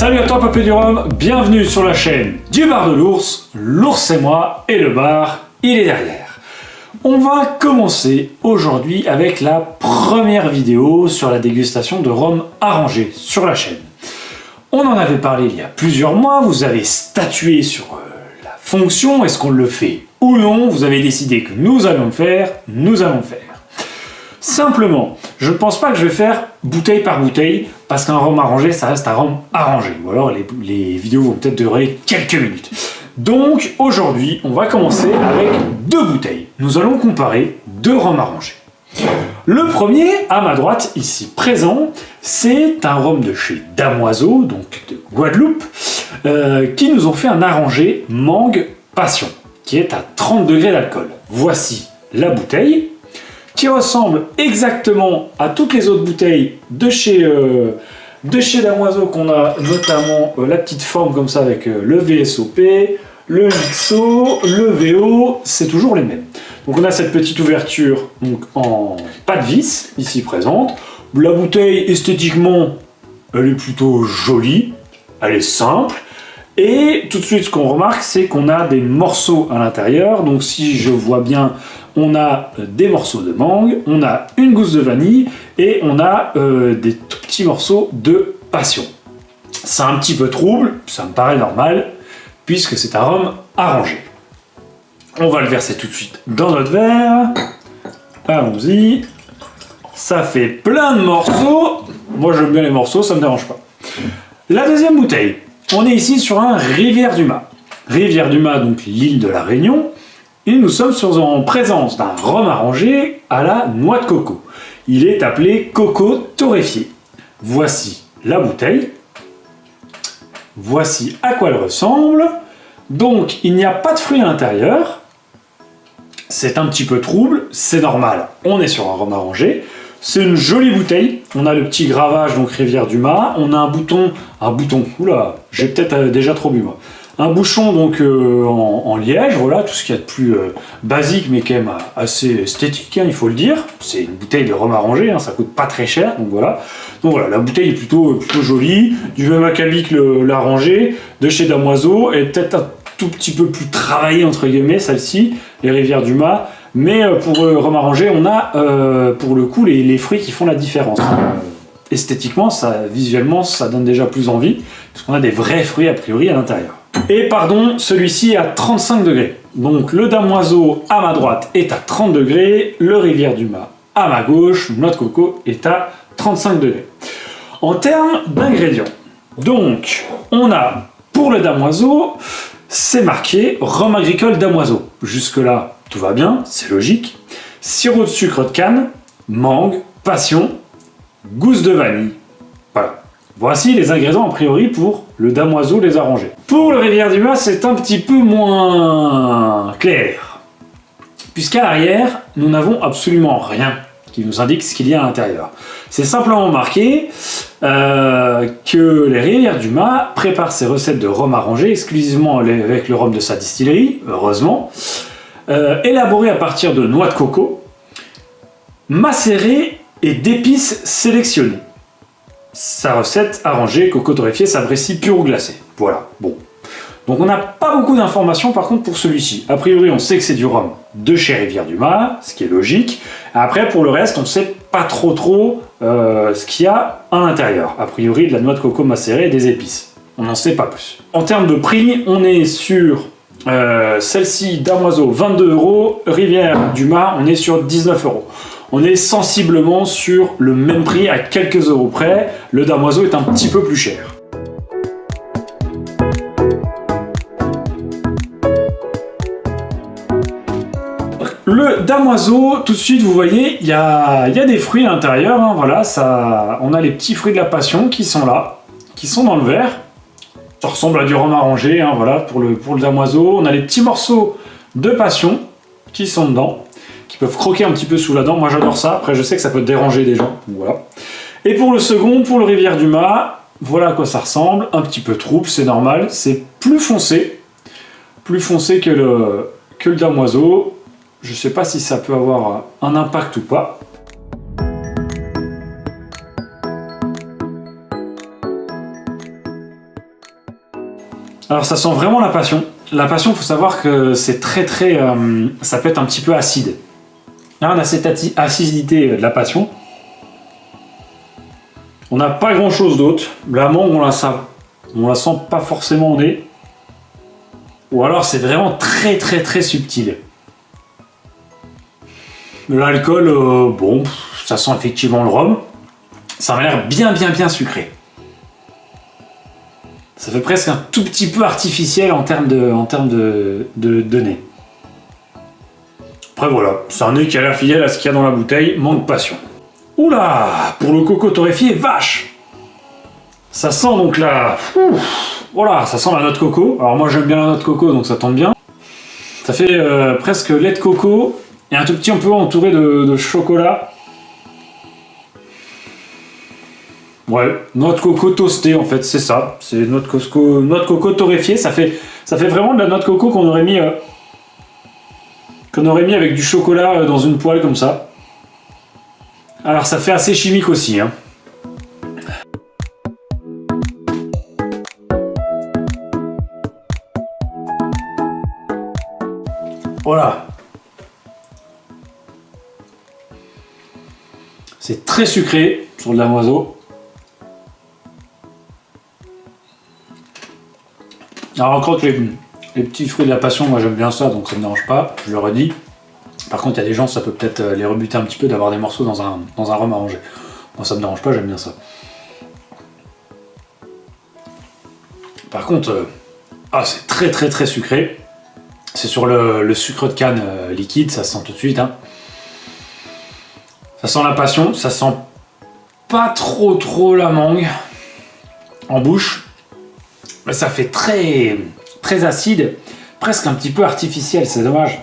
Salut à toi Papé du Rhum, bienvenue sur la chaîne du bar de l'ours, l'ours c'est moi et le bar il est derrière. On va commencer aujourd'hui avec la première vidéo sur la dégustation de rhum arrangé sur la chaîne. On en avait parlé il y a plusieurs mois, vous avez statué sur la fonction, est-ce qu'on le fait ou non, vous avez décidé que nous allons le faire, nous allons le faire. Simplement, je ne pense pas que je vais faire bouteille par bouteille, parce qu'un rhum arrangé, ça reste un rhum arrangé. Ou alors les vidéos vont peut-être durer quelques minutes. Donc aujourd'hui, on va commencer avec deux bouteilles. Nous allons comparer deux rhums arrangés. Le premier, à ma droite, ici présent, c'est un rhum de chez Damoiseau, donc de Guadeloupe, qui nous ont fait un arrangé mangue passion, qui est à 30 degrés d'alcool. Voici la bouteille, qui ressemble exactement à toutes les autres bouteilles de chez Damoiseau, qu'on a notamment la petite forme comme ça avec le VSOP, le XO, le VO, c'est toujours les mêmes. Donc on a cette petite ouverture donc en pas de vis, ici présente. La bouteille, esthétiquement, elle est plutôt jolie, elle est simple. Et tout de suite, ce qu'on remarque, c'est qu'on a des morceaux à l'intérieur. Donc si je vois bien, on a des morceaux de mangue, on a une gousse de vanille et on a des tout petits morceaux de passion. C'est un petit peu trouble, ça me paraît normal, puisque c'est un rhum arrangé. On va le verser tout de suite dans notre verre. Allons-y. Ça fait plein de morceaux. Moi j'aime bien les morceaux, ça ne me dérange pas. La deuxième bouteille. On est ici sur un Rivière-du-Mât. Rivière-du-Mât, donc l'île de la Réunion. Et nous sommes en présence d'un rhum arrangé à la noix de coco. Il est appelé coco torréfié. Voici la bouteille. Voici à quoi elle ressemble. Donc il n'y a pas de fruits à l'intérieur. C'est un petit peu trouble, c'est normal. On est sur un rhum arrangé. C'est une jolie bouteille. On a le petit gravage, donc Rivière-du-Mât. On a un bouton. Oula, j'ai peut-être déjà trop bu moi. Un bouchon donc en liège, voilà, tout ce qu'il y a de plus basique, mais quand même assez esthétique, hein, il faut le dire. C'est une bouteille de rhum arrangé, hein, ça coûte pas très cher, donc voilà. Donc voilà, la bouteille est plutôt jolie, du même acabit que l'arrangé, de chez Damoiseau, et peut-être un tout petit peu plus travaillée, entre guillemets, celle-ci, les Rivières-du-Mât. Mais pour rhum arrangé, on a pour le coup les fruits qui font la différence. Esthétiquement, visuellement, ça donne déjà plus envie, parce qu'on a des vrais fruits a priori à l'intérieur. Et pardon, celui-ci est à 35 degrés. Donc le Damoiseau à ma droite est à 30 degrés, le Rivière-du-Mât à ma gauche, noix de coco, est à 35 degrés. En termes d'ingrédients, donc on a pour le Damoiseau, c'est marqué rhum agricole Damoiseau. Jusque-là, tout va bien, c'est logique. Sirop de sucre de canne, mangue, passion, gousse de vanille. Voilà. Voici les ingrédients a priori pour le Damoiseau les arrangés. Pour le Rivière-du-Mât, c'est un petit peu moins clair. Puisqu'à l'arrière, nous n'avons absolument rien qui nous indique ce qu'il y a à l'intérieur. C'est simplement marqué que les Rivières-du-Mât préparent ses recettes de rhum arrangé exclusivement avec le rhum de sa distillerie, heureusement, élaboré à partir de noix de coco, macéré et d'épices sélectionnées. Sa recette arrangée, coco torréfié, s'apprécie pur ou glacé. Voilà, bon. Donc on n'a pas beaucoup d'informations par contre pour celui-ci. A priori, on sait que c'est du rhum de chez Rivière-du-Mât, ce qui est logique. Après, pour le reste, on ne sait pas trop ce qu'il y a à l'intérieur. A priori, de la noix de coco macérée et des épices. On n'en sait pas plus. En termes de prix, on est sur celle-ci, Damoiseau, 22 €. Rivière-du-Mât, on est sur 19 €. On est sensiblement sur le même prix à quelques euros près. Le Damoiseau est un petit peu plus cher. Le Damoiseau, tout de suite, vous voyez, il y a des fruits à l'intérieur. Hein, voilà, on a les petits fruits de la passion qui sont là, qui sont dans le verre. Ça ressemble à du rhum arrangé, hein, voilà, pour le Damoiseau. On a les petits morceaux de passion qui sont dedans, qui peuvent croquer un petit peu sous la dent. Moi, j'adore ça. Après, je sais que ça peut déranger des gens. Voilà. Et pour le second, pour le Rivière-du-Mât, voilà à quoi ça ressemble. Un petit peu trouble, c'est normal. C'est plus foncé que le Damoiseau. Je ne sais pas si ça peut avoir un impact ou pas. Alors ça sent vraiment la passion. La passion, il faut savoir que c'est très ça peut être un petit peu acide. Là, on a cette acidité de la passion. On n'a pas grand chose d'autre. La mangue, on la sent pas forcément au nez. Ou alors c'est vraiment très subtil. L'alcool, bon, ça sent effectivement le rhum. Ça m'a l'air bien sucré. Ça fait presque un tout petit peu artificiel en termes de nez. Après voilà, c'est un nez qui a l'air fidèle à ce qu'il y a dans la bouteille, manque passion. Oula, pour le coco torréfié, vache! Ça sent donc là, voilà, ça sent la noix de coco. Alors moi j'aime bien la noix de coco, donc ça tombe bien. Ça fait presque lait de coco et un tout petit peu entouré de chocolat. Ouais, noix de coco toastée en fait, c'est ça. C'est noix de coco torréfiée. Ça fait vraiment de la noix de coco qu'on aurait mis avec du chocolat dans une poêle comme ça. Alors ça fait assez chimique aussi, hein. Voilà. C'est très sucré sur de la noiseau. Alors encore que les petits fruits de la passion, moi j'aime bien ça, donc ça me dérange pas, je le redis. Par contre, il y a des gens, ça peut peut-être les rebuter un petit peu d'avoir des morceaux dans un rhum arrangé. Moi ça me dérange pas, j'aime bien ça. Par contre, c'est très sucré. C'est sur le sucre de canne liquide, ça se sent tout de suite. Hein. Ça sent la passion, ça sent pas trop la mangue en bouche. Mais ça fait très acide, presque un petit peu artificiel, c'est dommage.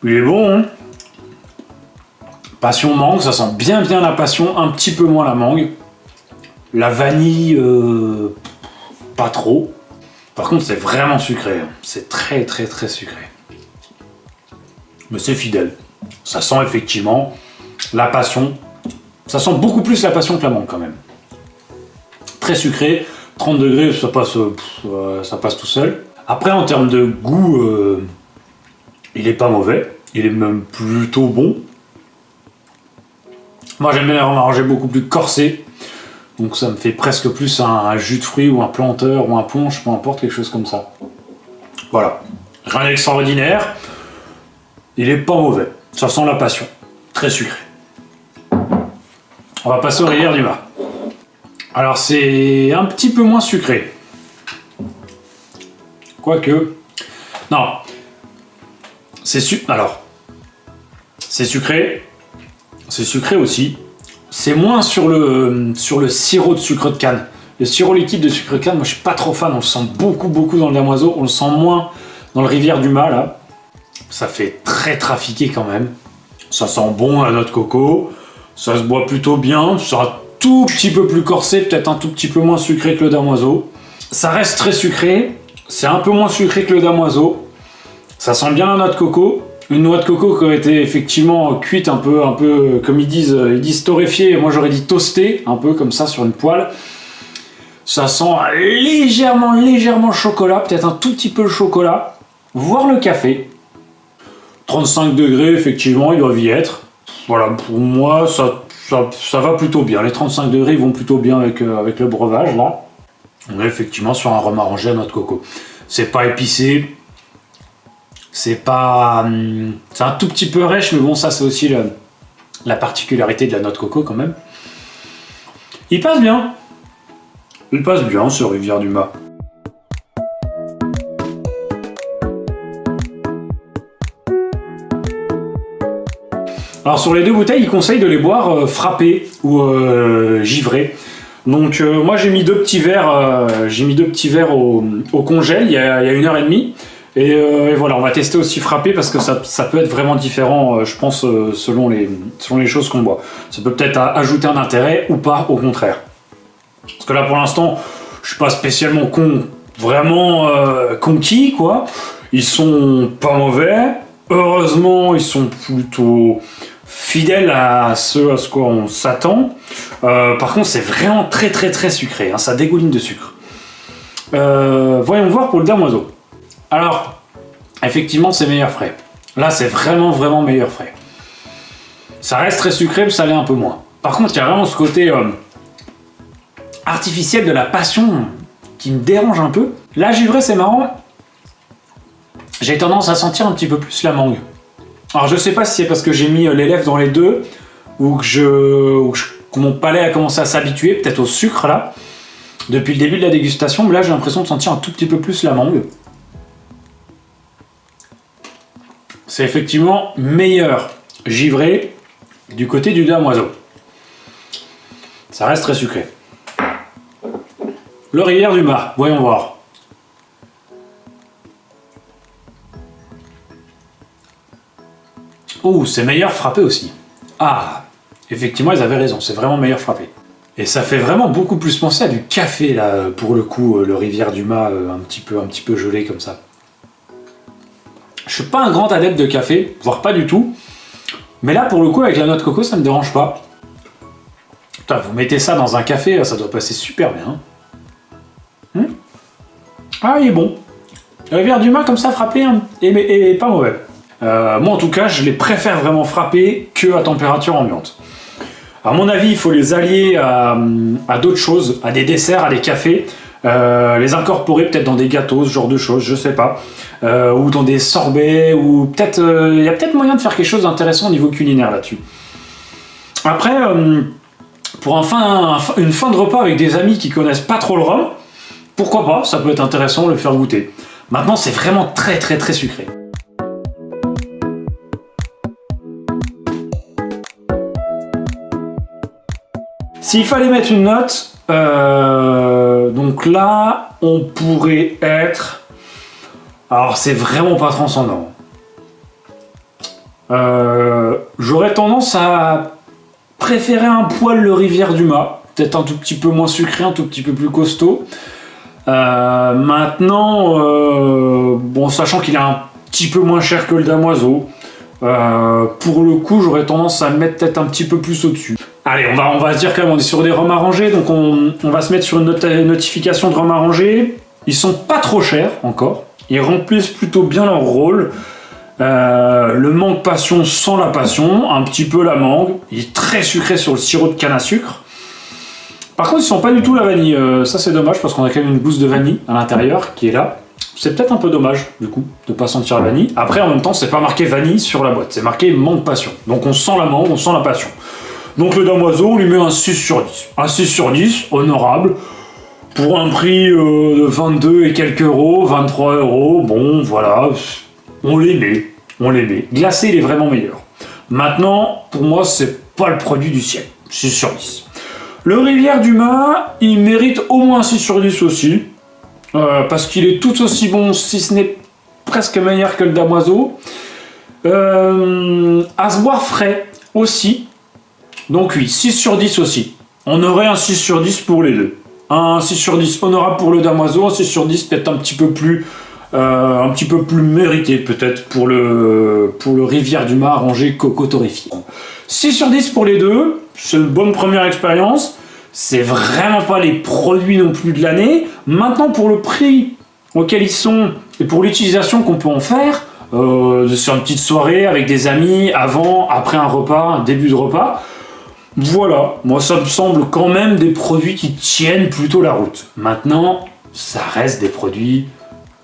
Il est bon, hein. Passion mangue, ça sent bien la passion, un petit peu moins la mangue. La vanille, pas trop. Par contre, c'est vraiment sucré. Hein. C'est très sucré. Mais c'est fidèle. Ça sent effectivement la passion. Ça sent beaucoup plus la passion que la mangue quand même. Très sucré. 30 degrés, ça passe tout seul. Après, en termes de goût, il est pas mauvais. Il est même plutôt bon. Moi, j'aime bien les rhums arrangés beaucoup plus corsés. Donc ça me fait presque plus un jus de fruits ou un planteur ou un punch, peu importe, quelque chose comme ça. Voilà. Rien d'extraordinaire. Il est pas mauvais. Ça sent la passion. Très sucré. On va passer au Rivière du Mât. Alors c'est un petit peu moins sucré. Quoique... Non. C'est sucré. C'est sucré aussi. C'est moins sur le sirop de sucre de canne. Le sirop liquide de sucre de canne, moi je suis pas trop fan. On le sent beaucoup dans le damoiseau. On le sent moins dans le Rivière du Mât là. Ça fait très trafiqué quand même. Ça sent bon la noix de coco. Ça se boit plutôt bien. C'est un tout petit peu plus corsé, peut-être un tout petit peu moins sucré que le damoiseau. Ça reste très sucré. C'est un peu moins sucré que le damoiseau. Ça sent bien la noix de coco. Une noix de coco qui aurait été effectivement cuite un peu comme ils disent torréfiée. Moi j'aurais dit toastée, un peu comme ça sur une poêle. Ça sent légèrement le chocolat, peut-être un tout petit peu le chocolat, voire le café. 35 degrés, effectivement, ils doivent y être. Voilà, pour moi, ça va plutôt bien. Les 35 degrés ils vont plutôt bien avec le breuvage, là. On est effectivement sur un rhum arrangé à noix de coco. C'est pas épicé. C'est pas... c'est un tout petit peu rêche, mais bon, ça, c'est aussi la particularité de la noix de coco, quand même. Il passe bien. Il passe bien, ce Rivière du Mât. Alors, sur les deux bouteilles, il conseille de les boire frappés ou givrés. Donc, moi, j'ai mis deux petits verres au congèle il y a 1h30. Et voilà, on va tester aussi frappé parce que ça peut être vraiment différent, je pense, selon les choses qu'on boit. Ça peut peut-être ajouter un intérêt ou pas, au contraire. Parce que là, pour l'instant, je suis pas spécialement conquis, quoi. Ils sont pas mauvais. Heureusement, ils sont plutôt fidèle à ce quoi on s'attend. Par contre, c'est vraiment très sucré, hein, ça dégouline de sucre. Voyons voir pour le damoiseau. Alors, effectivement, c'est meilleur frais. Là, c'est vraiment meilleur frais. Ça reste très sucré, mais ça l'est un peu moins. Par contre, il y a vraiment ce côté artificiel de la passion qui me dérange un peu. Là, givré, c'est marrant. J'ai tendance à sentir un petit peu plus la mangue. Alors, je sais pas si c'est parce que j'ai mis les lèvres dans les deux ou que mon palais a commencé à s'habituer, peut-être au sucre, là, depuis le début de la dégustation. Mais là, j'ai l'impression de sentir un tout petit peu plus la mangue. C'est effectivement meilleur givré du côté du damoiseau. Ça reste très sucré. Le Rivière du Mât, voyons voir. Oh, c'est meilleur frappé aussi. Ah, effectivement, ils avaient raison, c'est vraiment meilleur frappé. Et ça fait vraiment beaucoup plus penser à du café, là, pour le coup, le Rivière du Mât, un petit peu gelé comme ça. Je suis pas un grand adepte de café, voire pas du tout. Mais là, pour le coup, avec la noix de coco, ça me dérange pas. Putain, vous mettez ça dans un café, ça doit passer super bien. Ah, il est bon. Le Rivière du Mât, comme ça, frappé, hein, et pas mauvais. Moi, en tout cas, je les préfère vraiment frapper que à température ambiante. À mon avis, il faut les allier à d'autres choses, à des desserts, à des cafés, les incorporer peut-être dans des gâteaux, ce genre de choses, je sais pas, ou dans des sorbets, ou peut-être, il y a peut-être moyen de faire quelque chose d'intéressant au niveau culinaire là-dessus. Après, pour une fin de repas avec des amis qui connaissent pas trop le rhum, pourquoi pas, ça peut être intéressant de le faire goûter. Maintenant, c'est vraiment très sucré. S'il fallait mettre une note, donc là, on pourrait être... Alors, c'est vraiment pas transcendant. J'aurais tendance à préférer un poil le Rivière du Mât, peut-être un tout petit peu moins sucré, un tout petit peu plus costaud. Maintenant, bon, sachant qu'il est un petit peu moins cher que le damoiseau, pour le coup, j'aurais tendance à mettre peut-être un petit peu plus au-dessus. Allez, on va se dire quand même, on est sur des rhums arrangés, donc on va se mettre sur une notification de rhum arrangé. Ils sont pas trop chers encore, ils remplissent plutôt bien leur rôle. Le mangue passion sans la passion, un petit peu la mangue, il est très sucré sur le sirop de canne à sucre. Par contre, ils sont pas du tout la vanille, ça c'est dommage parce qu'on a quand même une gousse de vanille à l'intérieur qui est là. C'est peut-être un peu dommage, du coup, de pas sentir la vanille. Après, en même temps, c'est pas marqué vanille sur la boîte, c'est marqué mangue passion. Donc on sent la mangue, on sent la passion. Donc le damoiseau, on lui met un 6 sur 10. Un 6 sur 10, honorable, pour un prix de 22 et quelques euros, 23 euros, bon, voilà, on les met. Glacé, il est vraiment meilleur. Maintenant, pour moi, c'est pas le produit du siècle, 6 sur 10. Le Rivière du Mât, il mérite au moins 6 sur 10 aussi, parce qu'il est tout aussi bon, si ce n'est presque meilleur que le damoiseau. À se boire frais aussi. Donc oui, 6 sur 10 aussi. On aurait un 6 sur 10 pour les deux. Un 6 sur 10 honorable pour le damoiseau, un 6 sur 10 peut-être un petit peu plus mérité peut-être pour le Rivière du Mât rangé coco torréfié. 6 sur 10 pour les deux, c'est une bonne première expérience. C'est vraiment pas les produits non plus de l'année. Maintenant, pour le prix auquel ils sont et pour l'utilisation qu'on peut en faire, sur une petite soirée avec des amis, avant, après un repas, un début de repas, voilà, moi ça me semble quand même des produits qui tiennent plutôt la route. Maintenant, ça reste des produits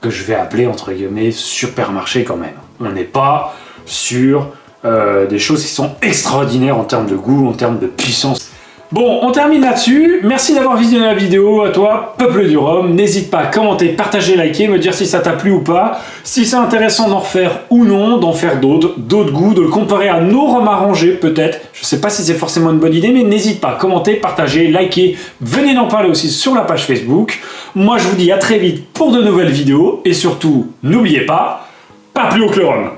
que je vais appeler entre guillemets supermarché quand même. On n'est pas sur des choses qui sont extraordinaires en termes de goût, en termes de puissance. Bon, on termine là-dessus. Merci d'avoir visionné la vidéo. À toi, peuple du rhum. N'hésite pas à commenter, partager, liker, me dire si ça t'a plu ou pas, si c'est intéressant d'en refaire ou non, d'en faire d'autres goûts, de le comparer à nos rhums arrangés peut-être. Je sais pas si c'est forcément une bonne idée, mais n'hésite pas à commenter, partager, liker. Venez en parler aussi sur la page Facebook. Moi, je vous dis à très vite pour de nouvelles vidéos. Et surtout, n'oubliez pas, pas plus haut que le rhum.